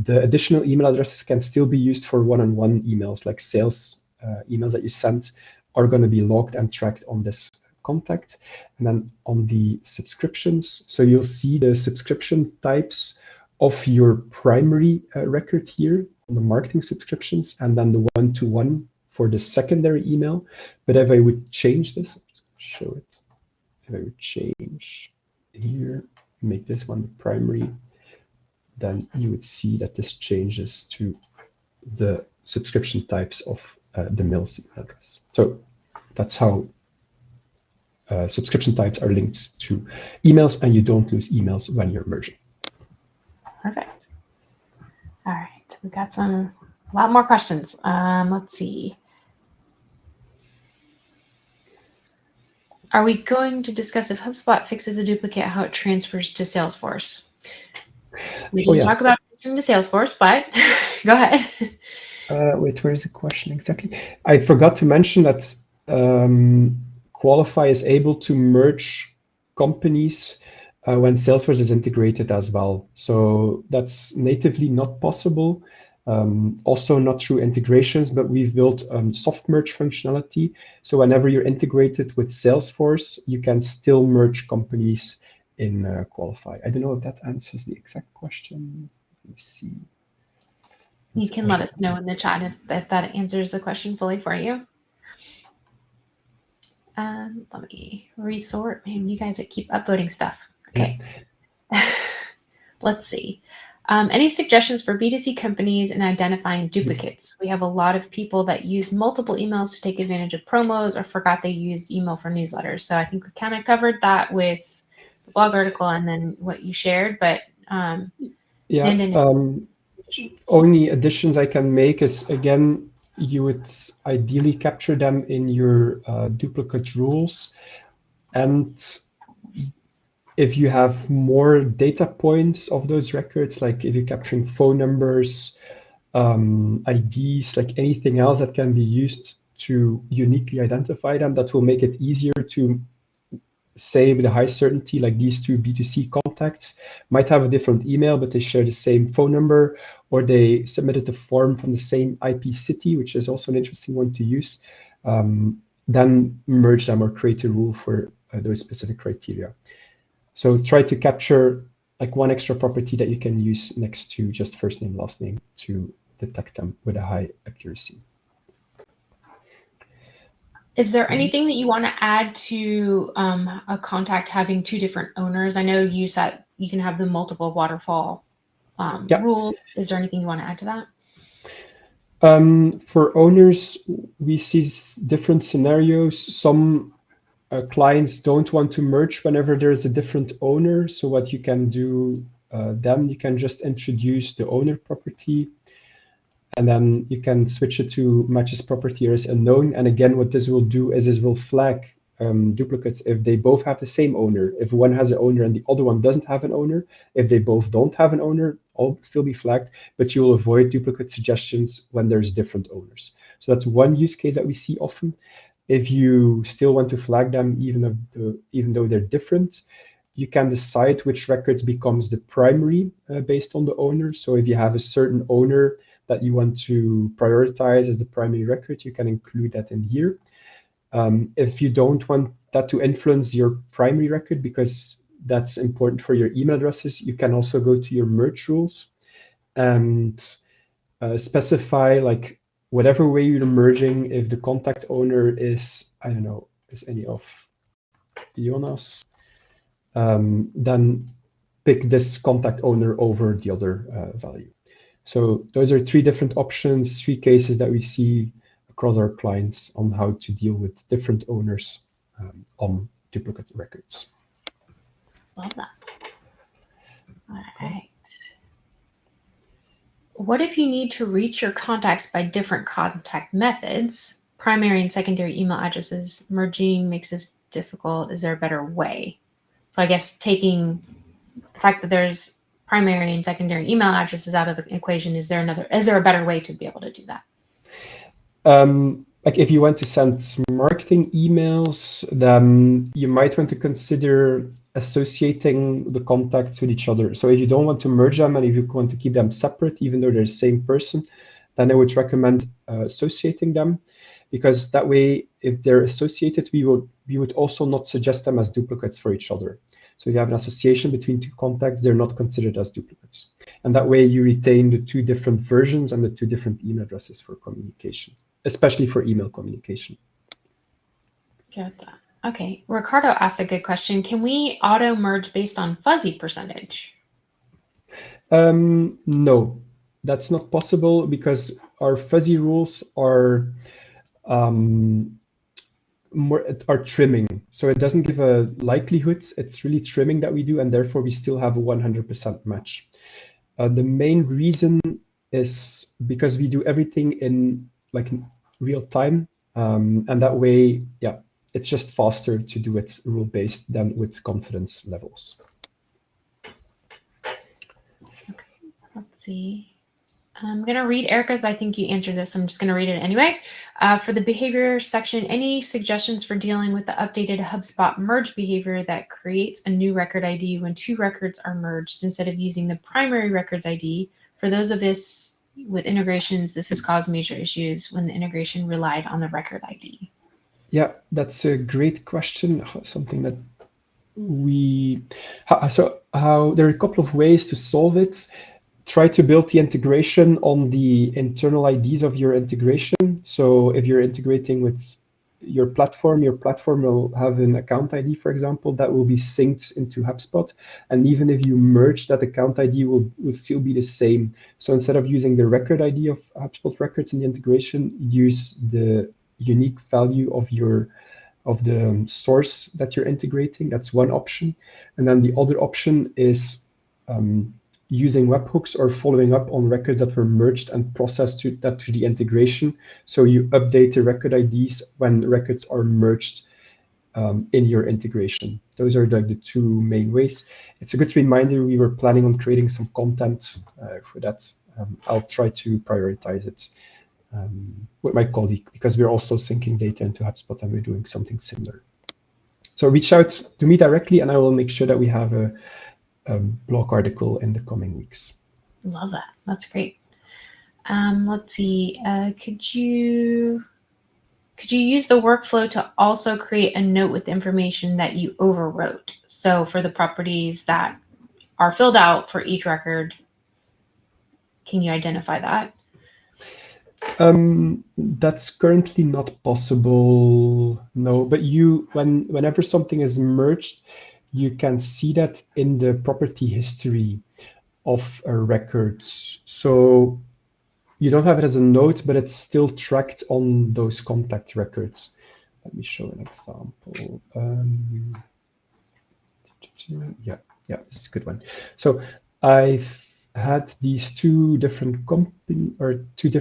The additional email addresses can still be used for one-on-one emails, like sales emails that you sent are going to be logged and tracked on this contact. And then on the subscriptions, so you'll see the subscription types of your primary record here on the marketing subscriptions, and then the one-to-one for the secondary email. But if I would change this, I'll just show it. If I would change here, make this one the primary, then you would see that this changes to the subscription types of the mail's email address. So that's how subscription types are linked to emails, and you don't lose emails when you're merging. Perfect. All right, we got a lot more questions. Let's see. Are we going to discuss if HubSpot fixes a duplicate, how it transfers to Salesforce? We didn't talk about transferring to Salesforce, but go ahead. Wait, where is the question exactly? I forgot to mention that Koalify is able to merge companies when Salesforce is integrated as well. So that's natively not possible. Also not through integrations, but we've built soft merge functionality. So whenever you're integrated with Salesforce, you can still merge companies in Koalify. I don't know if that answers the exact question. Let me see. You can let us know in the chat if that answers the question fully for you. Let me resort. Man, you guys keep upvoting stuff. Okay. Yeah. Let's see. Any suggestions for B2C companies in identifying duplicates? We have a lot of people that use multiple emails to take advantage of promos or forgot they used email for newsletters. So I think we kind of covered that with the blog article and then what you shared, but only additions I can make is, again, you would ideally capture them in your duplicate rules. And if you have more data points of those records, like if you're capturing phone numbers, IDs, like anything else that can be used to uniquely identify them, that will make it easier to say with a high certainty, like these two B2C contacts might have a different email, but they share the same phone number, or they submitted the form from the same IP city, which is also an interesting one to use. Then merge them or create a rule for those specific criteria. So try to capture like one extra property that you can use next to just first name, last name to detect them with a high accuracy. Is there anything that you want to add to a contact having two different owners? I know you said you can have the multiple waterfall rules. Is there anything you want to add to that? For owners, we see different scenarios. Some clients don't want to merge whenever there is a different owner. So what you can do then, you can just introduce the owner property, and then you can switch it to matches property as unknown. And again, what this will do is this will flag duplicates if they both have the same owner. If one has an owner and the other one doesn't have an owner, if they both don't have an owner, all still be flagged, but you will avoid duplicate suggestions when there's different owners. So that's one use case that we see often. If you still want to flag them, even though they're different, you can decide which records becomes the primary based on the owner. So if you have a certain owner that you want to prioritize as the primary record, you can include that in here. If you don't want that to influence your primary record, because that's important for your email addresses, you can also go to your merge rules and specify like whatever way you're merging. If the contact owner is, I don't know, is any of Jonas, then pick this contact owner over the other value. So those are three different options, three cases that we see across our clients on how to deal with different owners on duplicate records. Love that. All right. What if you need to reach your contacts by different contact methods? Primary and secondary email addresses merging makes this difficult. Is there a better way? So I guess taking the fact that there's primary and secondary email addresses out of the equation, is there a better way to be able to do that? Like if you want to send marketing emails, then you might want to consider associating the contacts with each other. So if you don't want to merge them and if you want to keep them separate, even though they're the same person, then I would recommend associating them, because that way, if they're associated, we would also not suggest them as duplicates for each other. So if you have an association between two contacts, they're not considered as duplicates. And that way you retain the two different versions and the two different email addresses for communication, especially for email communication. Got that. Okay, Ricardo asked a good question. Can we auto merge based on fuzzy percentage? No, that's not possible, because our fuzzy rules are trimming. So it doesn't give a likelihood, it's really trimming that we do, and therefore we still have a 100% match. The main reason is because we do everything in like real time, and that way, yeah, it's just faster to do it rule-based than with confidence levels. Okay, let's see. I'm going to read Erica's, but I think you answered this. I'm just going to read it anyway. For the behavior section, any suggestions for dealing with the updated HubSpot merge behavior that creates a new record ID when two records are merged instead of using the primary records ID? For those of us with integrations, this has caused major issues when the integration relied on the record ID. Yeah, that's a great question. Something that there are a couple of ways to solve it. Try to build the integration on the internal IDs of your integration. So if you're integrating with your platform will have an account ID, for example, that will be synced into HubSpot. And even if you merge, that account ID will still be the same. So instead of using the record ID of HubSpot records in the integration, use the unique value of the source that you're integrating. That's one option. And then the other option is using webhooks or following up on records that were merged and processed through the integration. So you update the record IDs when records are merged in your integration. Those are the two main ways. It's a good reminder. We were planning on creating some content for that. I'll try to prioritize it with my colleague, because we're also syncing data into HubSpot and we're doing something similar. So reach out to me directly and I will make sure that we have a blog article in the coming weeks. Love that. That's great. Let's see. Could you use the workflow to also create a note with information that you overwrote? So for the properties that are filled out for each record, can you identify that? That's currently not possible. No, but whenever something is merged, you can see that in the property history of records. So you don't have it as a note, but it's still tracked on those contact records. Let me show an example. Yeah, this is a good one. So I've had these two different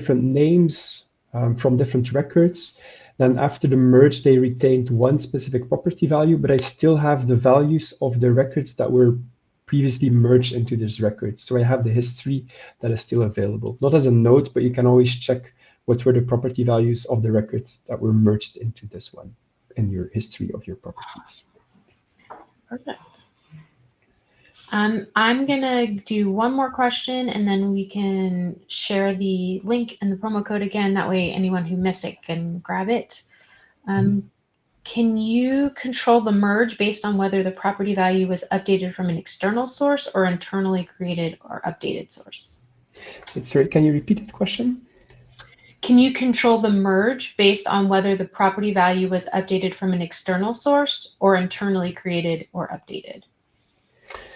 names from different records. Then after the merge, they retained one specific property value, but I still have the values of the records that were previously merged into this record. So I have the history that is still available. Not as a note, but you can always check what were the property values of the records that were merged into this one in your history of your properties. Perfect. I'm going to do one more question and then we can share the link and the promo code again. That way anyone who missed it can grab it. Can you control the merge based on whether the property value was updated from an external source or internally created or updated source? Sorry, can you repeat the question? Can you control the merge based on whether the property value was updated from an external source or internally created or updated?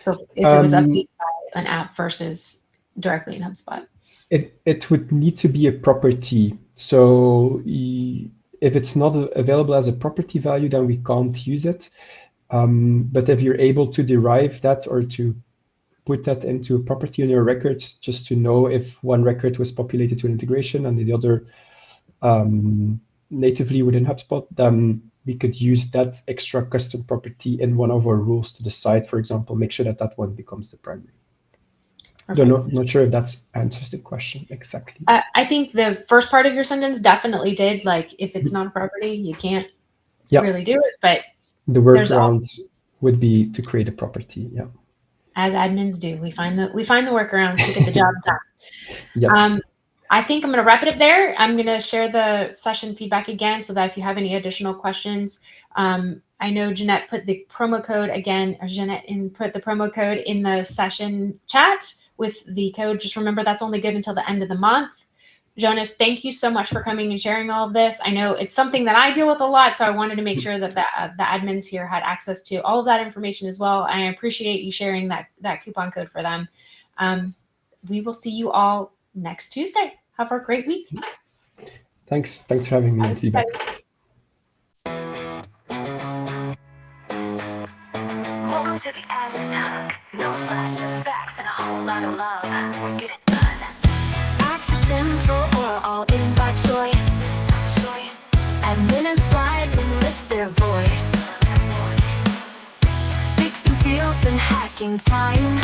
So if it was updated by an app versus directly in HubSpot. It would need to be a property. So if it's not available as a property value, then we can't use it. But if you're able to derive that or to put that into a property on your records, just to know if one record was populated to an integration and the other natively within HubSpot, then we could use that extra custom property in one of our rules to decide, for example, make sure that that one becomes the primary. Not sure if that answers the question exactly. I think the first part of your sentence definitely did. Like, if it's not a property, you can't really do it. But the workaround would be to create a property. Yeah. As admins do, we find the workarounds to get the job done. Yeah. I think I'm going to wrap it up there. I'm going to share the session feedback again so that if you have any additional questions, I know Jeanette put the promo code again, or put the promo code in the session chat with the code. Just remember that's only good until the end of the month. Jonas, thank you so much for coming and sharing all of this. I know it's something that I deal with a lot, so I wanted to make sure that the admins here had access to all of that information as well. And I appreciate you sharing that coupon code for them. We will see you all next Tuesday. Have a great week. Thanks for having me and feedback. Welcome to the Admin Hug. No flash, just facts and a whole lot of love. We get it done. Accidental or all in by choice. Admin and flies and lift their voice. Fixing fields and hacking time.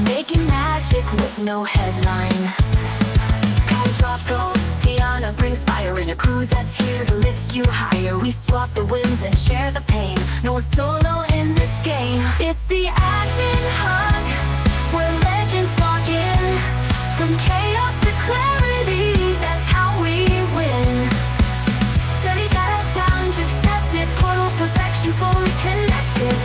Making magic with no headline. Guy drops gold, D'Ana brings fire in a crew that's here to lift you higher. We swap the wins and share the pain. No one's solo in this game. It's the Admin Hug, where legends log in. From chaos to clarity, that's how we win. Dirty data challenge accepted, portal perfection fully connected.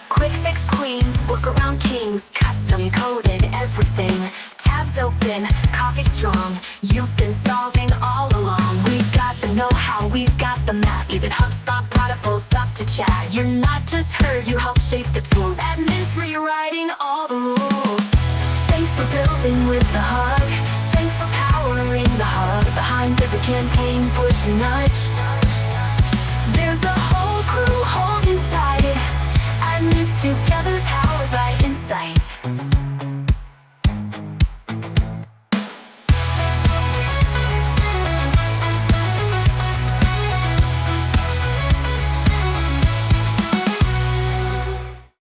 Quick fix queens, workaround kings, custom coded everything. Tabs open, coffee strong, you've been solving all along. We've got the know-how, we've got the map. Even HubSpot protocols up to chat. You're not just heard, you help shape the tools. Admins rewriting all the rules. Thanks for building with the hug. Thanks for powering the hub. Behind every campaign, push and nudge. There's a whole crew holding tight. Admins together.